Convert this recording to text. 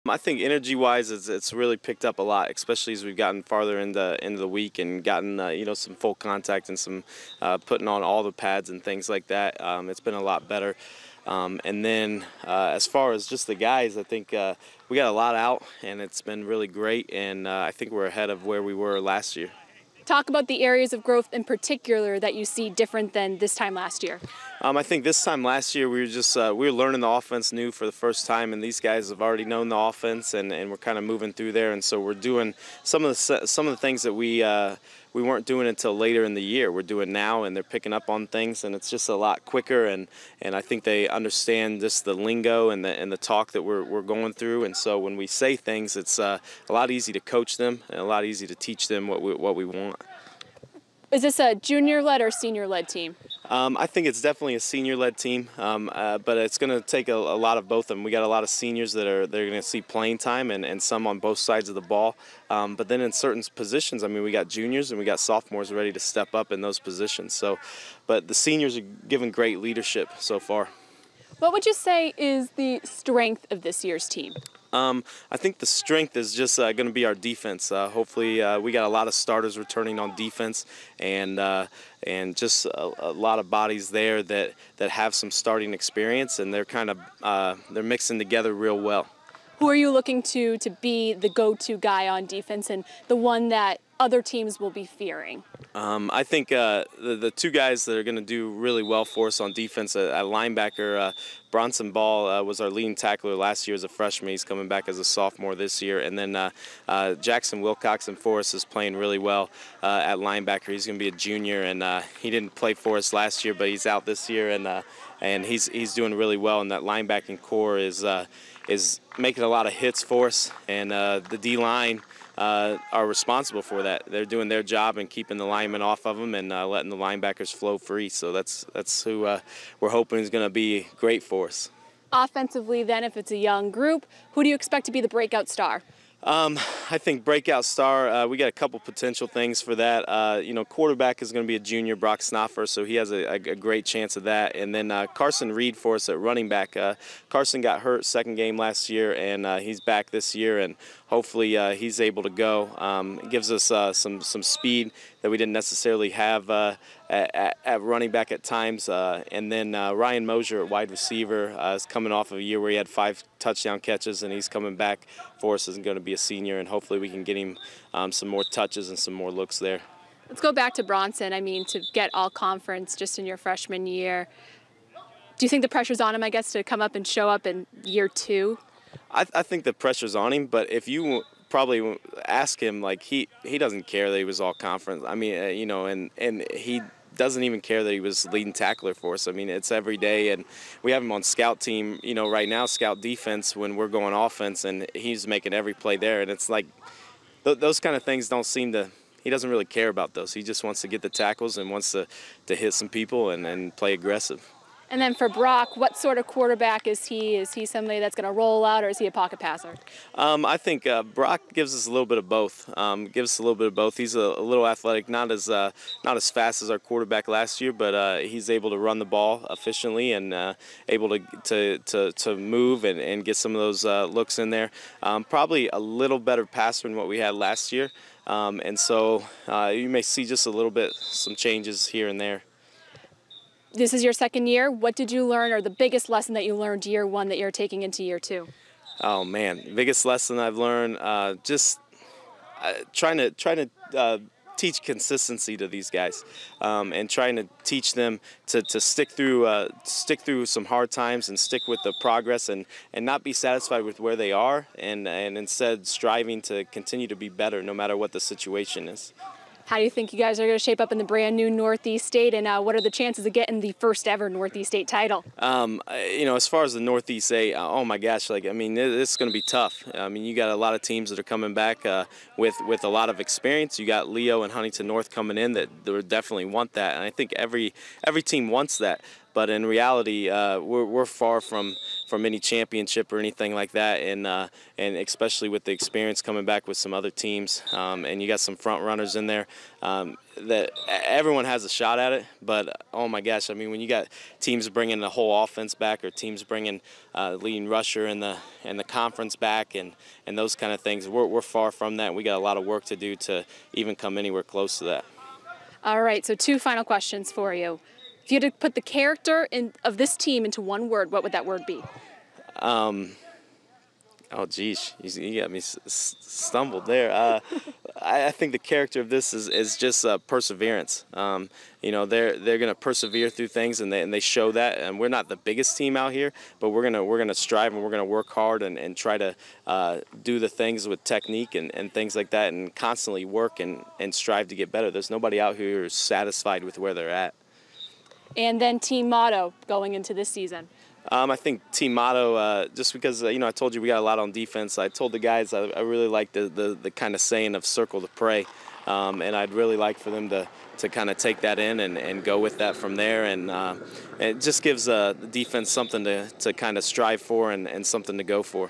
I think energy-wise, it's really picked up a lot, especially as we've gotten farther into the week and gotten some full contact and some putting on all the pads and things like that. It's been a lot better. And then as far as just the guys, I think we got a lot out, and it's been really great. And I think we're ahead of where we were last year. Talk about the areas of growth in particular that you see different than this time last year. I think this time last year we were learning the offense new for the first time, and these guys have already known the offense, and we're kind of moving through there, and so we're doing some of the things that we weren't doing until later in the year. We're doing now, and they're picking up on things, and it's just a lot quicker, and I think they understand just the lingo and the talk that we're going through, and so when we say things, it's a lot easy to coach them and a lot easy to teach them what we want. Is this a junior-led or senior-led team? I think it's definitely a senior-led team, but it's going to take a lot of both of them. We got a lot of seniors they're going to see playing time, and some on both sides of the ball. But then in certain positions, I mean, we got juniors and we got sophomores ready to step up in those positions. So, but the seniors are giving great leadership so far. What would you say is the strength of this year's team? I think the strength is just going to be our defense. Hopefully, we got a lot of starters returning on defense, and just a lot of bodies there that have some starting experience, and they're kind of they're mixing together real well. Who are you looking to be the go-to guy on defense and the one that other teams will be fearing? I think the two guys that are going to do really well for us on defense at linebacker, Bronson Ball was our leading tackler last year as a freshman. He's coming back as a sophomore this year. And then Jackson Wilcox and Forrest is playing really well at linebacker. He's going to be a junior, and he didn't play for us last year, but he's out this year, and he's doing really well. And that linebacking core is making a lot of hits for us, and the D-line are responsible for that. They're doing their job and keeping the linemen off of them and letting the linebackers flow free. So that's who we're hoping is going to be great for us. Offensively, then, if it's a young group, who do you expect to be the breakout star? I think breakout star, we got a couple potential things for that. Quarterback is going to be a junior, Brock Snoffer, so he has a great chance of that. And then Carson Reed for us at running back. Carson got hurt second game last year, and he's back this year, and hopefully he's able to go. It gives us some speed that we didn't necessarily have at running back at times. And then Ryan Mosier at wide receiver is coming off of a year where he had 5 touchdown catches, and he's coming back for us and going to be a senior, and hopefully we can get him some more touches and some more looks there. Let's go back to Bronson. I mean, to get all conference just in your freshman year. Do you think the pressure's on him, I guess, to come up and show up in year 2? I think the pressure's on him, but if you probably ask him, like, he doesn't care that he was all conference. I mean, and he doesn't even care that he was leading tackler for us. I mean, it's every day, and we have him on scout team, right now, scout defense when we're going offense, and he's making every play there. And it's like those kind of things don't seem to – he doesn't really care about those. He just wants to get the tackles and wants to hit some people and play aggressive. And then for Brock, what sort of quarterback is he? Is he somebody that's going to roll out, or is he a pocket passer? I think Brock gives us a little bit of both. He's a little athletic, not as fast as our quarterback last year, but he's able to run the ball efficiently and able to move and get some of those looks in there. Probably a little better passer than what we had last year, and so you may see just a little bit some changes here and there. This is your second year. What did you learn, or the biggest lesson that you learned year 1 that you're taking into year 2? Oh man, biggest lesson I've learned, just trying to teach consistency to these guys, and trying to teach them to stick through some hard times and stick with the progress and not be satisfied with where they are, and instead striving to continue to be better no matter what the situation is. How do you think you guys are going to shape up in the brand new Northeast State, and what are the chances of getting the first ever Northeast State title? As far as the Northeast State, oh my gosh, this is going to be tough. I mean, you got a lot of teams that are coming back with a lot of experience. You got Leo and Huntington North coming in that definitely want that, and I think every team wants that. But in reality, we're far from from any championship or anything like that, and especially with the experience coming back with some other teams, and you got some front runners in there. That everyone has a shot at it, but oh my gosh, I mean, when you got teams bringing the whole offense back, or teams bringing leading rusher and the conference back, and those kind of things, we're far from that. We got a lot of work to do to even come anywhere close to that. All right, so 2 final questions for you. If you had to put the character of this team into one word, what would that word be? Oh, geez, you got me stumbled there. I think the character of this is just perseverance. You know, they're going to persevere through things, and they show that. And we're not the biggest team out here, but we're gonna strive, and we're gonna work hard and try to do the things with technique and things like that, and constantly work and strive to get better. There's nobody out here who's satisfied with where they're at. And then team motto going into this season. I think team motto, just because, you know, I told you we got a lot on defense. I told the guys I really like the kind of saying of circle the prey, and I'd really like for them to kind of take that in and go with that from there. And it just gives the defense something to kind of strive for and something to go for.